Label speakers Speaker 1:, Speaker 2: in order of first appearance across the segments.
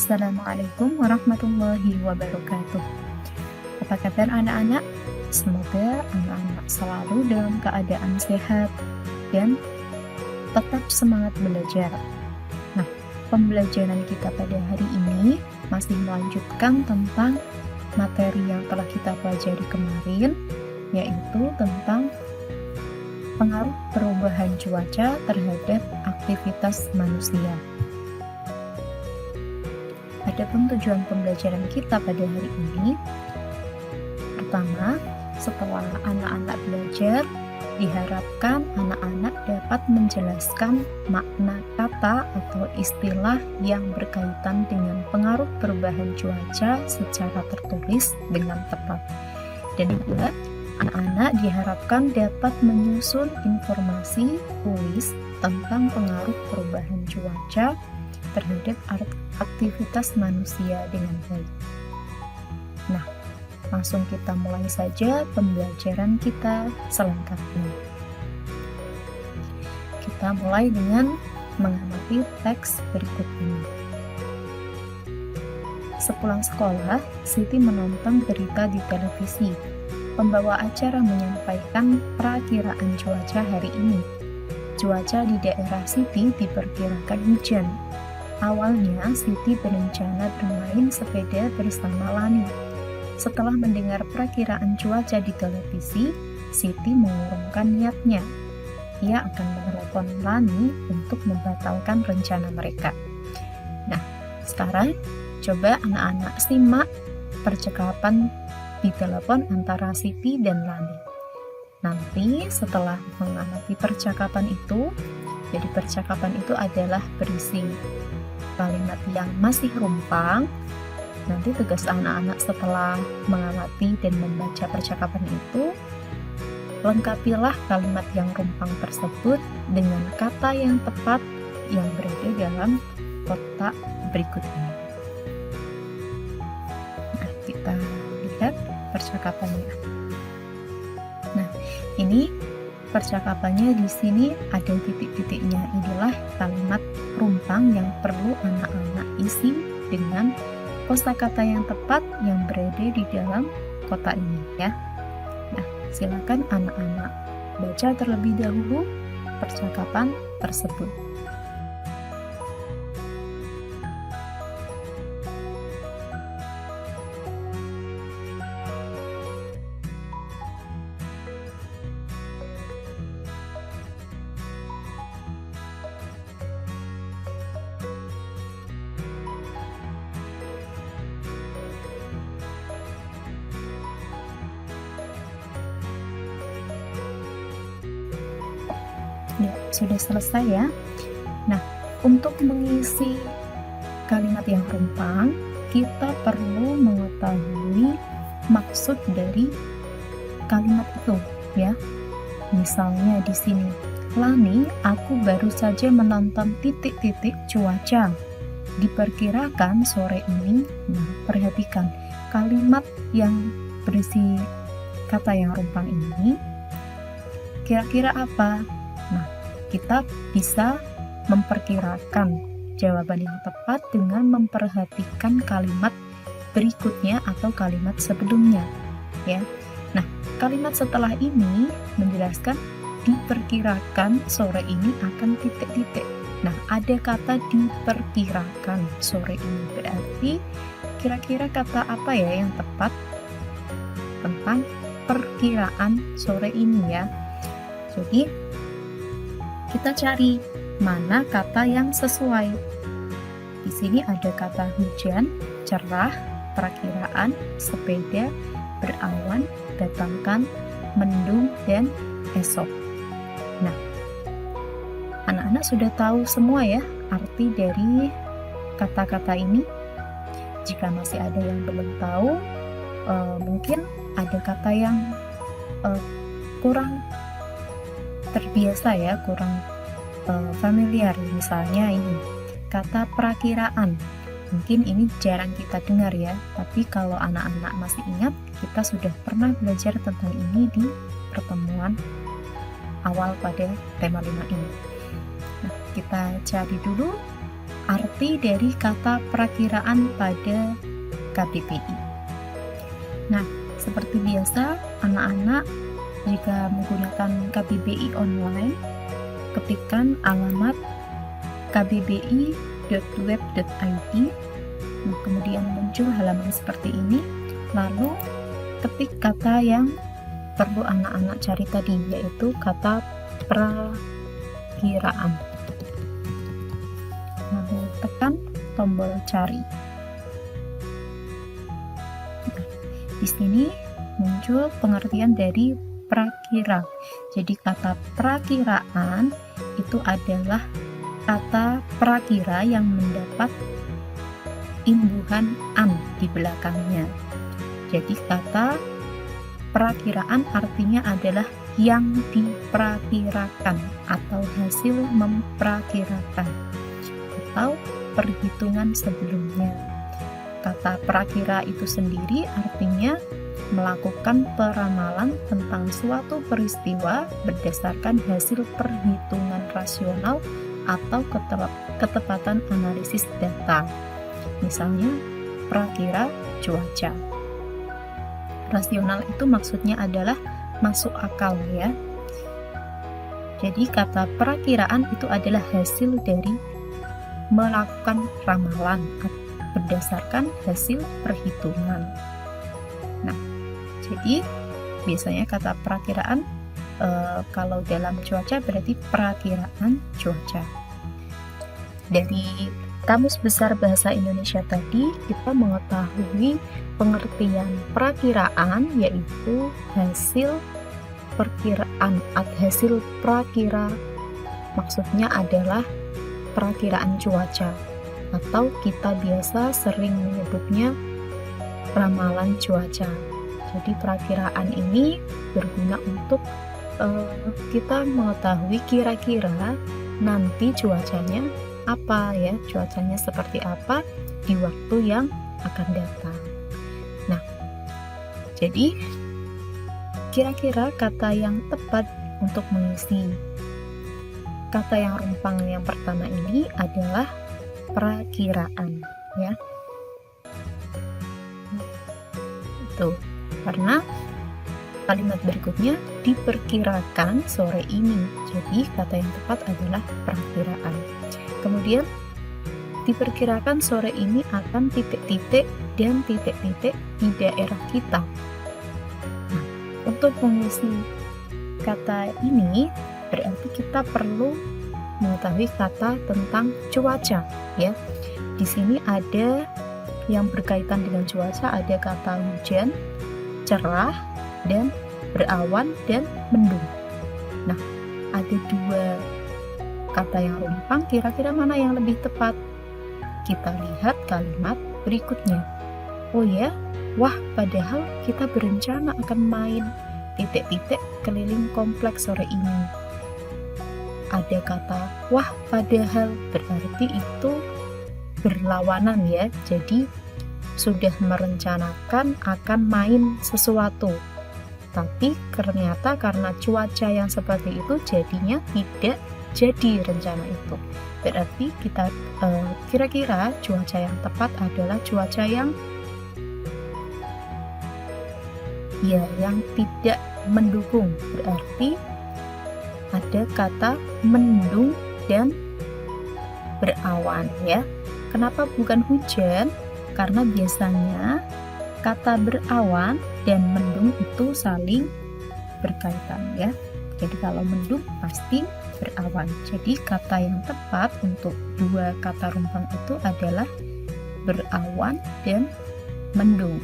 Speaker 1: Assalamualaikum warahmatullahi wabarakatuh. Apa kabar anak-anak? Semoga anak-anak selalu dalam keadaan sehat dan tetap semangat belajar. Nah, pembelajaran kita pada hari ini masih melanjutkan tentang materi yang telah kita pelajari kemarin, yaitu tentang pengaruh perubahan cuaca terhadap aktivitas manusia. Adapun tujuan pembelajaran kita pada hari ini, pertama, setelah anak-anak belajar, diharapkan anak-anak dapat menjelaskan makna kata atau istilah yang berkaitan dengan pengaruh perubahan cuaca secara tertulis dengan tepat. Dan juga anak-anak diharapkan dapat menyusun informasi tulis tentang pengaruh perubahan cuaca terhadap aktivitas manusia dengan baik. Nah, langsung kita mulai saja pembelajaran kita selengkapnya. Kita mulai dengan mengamati teks berikut ini. Sepulang sekolah, Siti menonton berita di televisi. Pembawa acara menyampaikan perakiraan cuaca hari ini. Cuaca di daerah Siti diperkirakan hujan. Awalnya, Siti berencana bermain sepeda bersama Lani. Setelah mendengar perakiraan cuaca di televisi, Siti mengurungkan niatnya. Ia akan menelepon Lani untuk membatalkan rencana mereka. Nah, sekarang coba anak-anak simak percakapan di telepon antara Siti dan Lani. Nanti setelah mengamati percakapan itu, jadi percakapan itu adalah berisi kalimat yang masih rumpang. Nanti tugas anak-anak setelah mengamati dan membaca percakapan itu, lengkapilah kalimat yang rumpang tersebut dengan kata yang tepat yang berada dalam kotak berikut ini. Nah, kita lihat percakapannya. Nah, ini percakapannya di sini ada titik-titiknya. Inilah kalimat rumpang yang perlu anak-anak isi dengan kosakata yang tepat yang berada di dalam kotak ini ya. Nah, silakan anak-anak baca terlebih dahulu percakapan tersebut. Ya, sudah selesai ya. Nah, untuk mengisi kalimat yang rumpang, kita perlu mengetahui maksud dari kalimat itu, ya. Misalnya di sini, Lani, aku baru saja menonton titik-titik cuaca. Diperkirakan sore ini. Nah, perhatikan kalimat yang berisi kata yang rumpang ini. Kira-kira apa? Nah, kita bisa memperkirakan jawaban yang tepat dengan memperhatikan kalimat berikutnya atau kalimat sebelumnya, ya. Nah, kalimat setelah ini menjelaskan diperkirakan sore ini akan titik-titik. Nah, ada kata diperkirakan sore ini, berarti kira-kira kata apa ya yang tepat tentang perkiraan sore ini ya. Jadi kita cari mana kata yang sesuai. Di sini ada kata hujan, cerah, perakiraan, sepeda, berawan, datangkan, mendung, dan esok. Nah, anak-anak sudah tahu semua ya arti dari kata-kata ini. Jika masih ada yang belum tahu, mungkin ada kata yang kurang terbiasa ya, kurang familiar. Misalnya ini kata perakiraan, mungkin ini jarang kita dengar ya, tapi kalau anak-anak masih ingat, kita sudah pernah belajar tentang ini di pertemuan awal pada tema 5 ini. Nah, kita cari dulu arti dari kata perakiraan pada KBBI. Nah, seperti biasa, anak-anak jika menggunakan KBBI online, ketikkan alamat kbbi.web.id, kemudian muncul halaman seperti ini, lalu ketik kata yang perlu anak-anak cari tadi, yaitu kata perakiraan. Lalu tekan tombol cari. Nah, di sini muncul pengertian dari prakira. Jadi kata perakiraan itu adalah kata prakira yang mendapat imbuhan an di belakangnya. Jadi kata perakiraan artinya adalah yang diperakirakan atau hasil memperakirakan atau perhitungan sebelumnya. Kata perakira itu sendiri artinya melakukan peramalan tentang suatu peristiwa berdasarkan hasil perhitungan rasional atau ketepatan analisis data. Misalnya, prakira cuaca. Rasional itu maksudnya adalah masuk akal ya. Jadi kata perakiraan itu adalah hasil dari melakukan ramalan berdasarkan hasil perhitungan. Nah, jadi biasanya kata perakiraan kalau dalam cuaca berarti perakiraan cuaca. Dari Kamus Besar Bahasa Indonesia tadi kita mengetahui pengertian perakiraan yaitu hasil perkiraan atau hasil prakira, maksudnya adalah perakiraan cuaca atau kita biasa sering menyebutnya ramalan cuaca. Jadi perakiraan ini berguna untuk kita mengetahui kira-kira nanti cuacanya apa ya, cuacanya seperti apa di waktu yang akan datang. Nah, jadi kira-kira kata yang tepat untuk mengisi kata yang rumpang yang pertama ini adalah perakiraan ya. Itu karena kalimat berikutnya diperkirakan sore ini. Jadi kata yang tepat adalah perakiraan. Kemudian diperkirakan sore ini akan titik-titik dan titik-titik di daerah kita. Nah, untuk mengisi kata ini berarti kita perlu mengetahui kata tentang cuaca ya. Di sini ada yang berkaitan dengan cuaca, ada kata hujan, cerah, dan berawan dan mendung. Nah, ada dua kata yang rumpang, kira-kira mana yang lebih tepat? Kita lihat kalimat berikutnya. Oh ya, wah padahal kita berencana akan main titik-titik keliling kompleks sore ini. Ada kata wah padahal, berarti itu berlawanan ya. Jadi sudah merencanakan akan main sesuatu, tapi ternyata karena cuaca yang seperti itu jadinya tidak jadi rencana itu. Berarti kita kira-kira cuaca yang tepat adalah cuaca yang tidak mendukung. Berarti ada kata mendung dan berawan ya. Kenapa bukan hujan? Karena biasanya kata berawan dan mendung itu saling berkaitan ya. Jadi kalau mendung pasti berawan. Jadi kata yang tepat untuk dua kata rumpang itu adalah berawan dan mendung.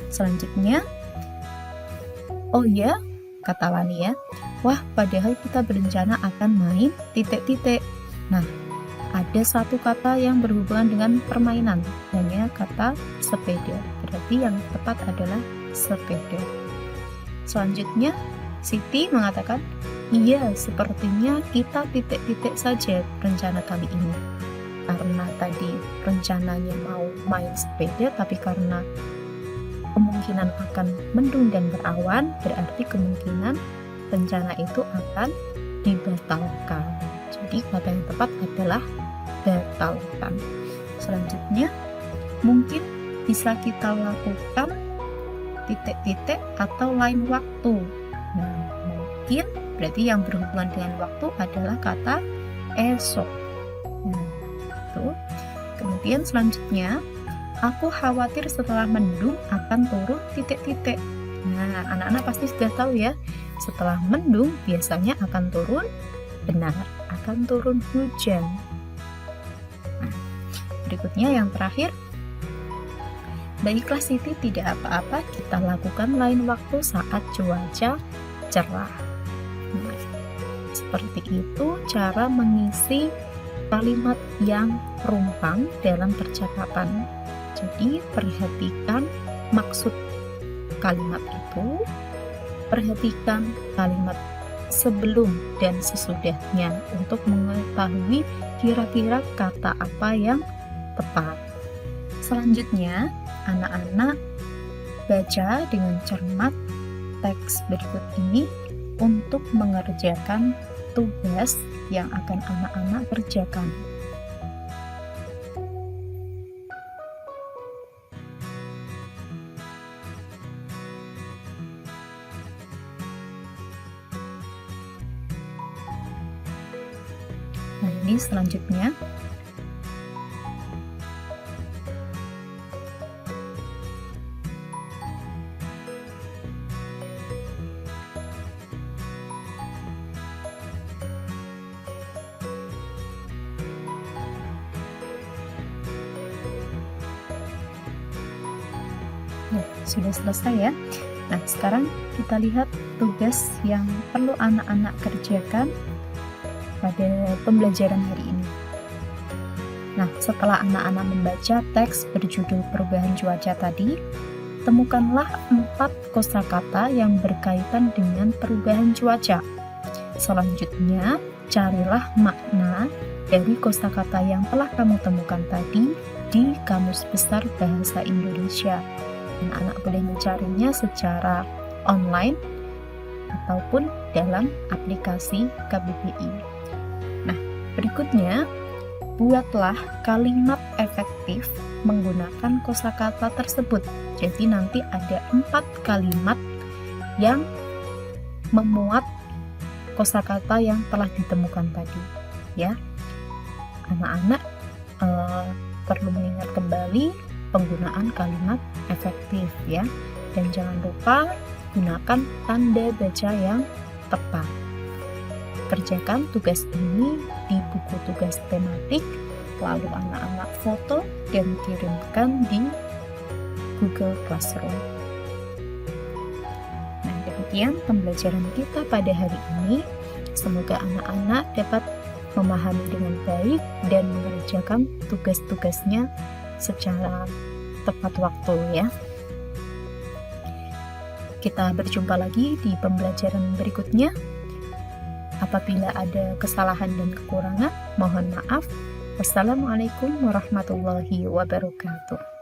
Speaker 1: Selanjutnya, oh ya, kata Wani ya, wah padahal kita berencana akan main titik-titik. Nah, ada satu kata yang berhubungan dengan permainan, hanya kata sepeda. Berarti yang tepat adalah sepeda. Selanjutnya, Siti mengatakan, iya, sepertinya kita titik-titik saja rencana kali ini. Karena tadi rencananya mau main sepeda, tapi karena kemungkinan akan mendung dan berawan, berarti kemungkinan rencana itu akan dibatalkan. Jadi kata yang tepat adalah batalkan. Selanjutnya, mungkin bisa kita lakukan titik-titik atau lain waktu. Nah, mungkin berarti yang berhubungan dengan waktu adalah kata esok. Nah, itu. Kemudian selanjutnya, aku khawatir setelah mendung akan turun titik-titik. Nah, anak-anak pasti sudah tahu ya, setelah mendung biasanya akan turun, benar, akan turun hujan. Nah, berikutnya yang terakhir, baiklah Siti, tidak apa-apa, kita lakukan lain waktu saat cuaca cerah. Nah, seperti itu cara mengisi kalimat yang rumpang dalam percakapan. Jadi perhatikan maksud kalimat itu, perhatikan kalimat sebelum dan sesudahnya untuk mengetahui kira-kira kata apa yang tepat. Selanjutnya, anak-anak baca dengan cermat teks berikut ini untuk mengerjakan tugas yang akan anak-anak kerjakan. Nah, ini selanjutnya. Nah, sudah selesai ya. Nah, sekarang kita lihat tugas yang perlu anak-anak kerjakan pada pembelajaran hari ini. Nah, setelah anak-anak membaca teks berjudul perubahan cuaca tadi, temukanlah 4 kosakata yang berkaitan dengan perubahan cuaca. Selanjutnya, carilah makna dari kosakata yang telah kamu temukan tadi di Kamus Besar Bahasa Indonesia. Anak-anak boleh mencarinya secara online ataupun dalam aplikasi KBBI. Nah, berikutnya, buatlah kalimat efektif menggunakan kosakata tersebut. Jadi nanti ada 4 kalimat yang memuat kosakata yang telah ditemukan tadi, ya. Anak-anak perlu mengingat kembali penggunaan kalimat efektif, ya. Dan jangan lupa gunakan tanda baca yang tepat. Kerjakan tugas ini di buku tugas tematik, lalu anak-anak foto dan kirimkan di Google Classroom. Nah, demikian pembelajaran kita pada hari ini. Semoga anak-anak dapat memahami dengan baik dan mengerjakan tugas-tugasnya secara tepat waktu, ya. Kita berjumpa lagi di pembelajaran berikutnya. Apabila ada kesalahan dan kekurangan, mohon maaf. Wassalamualaikum warahmatullahi wabarakatuh.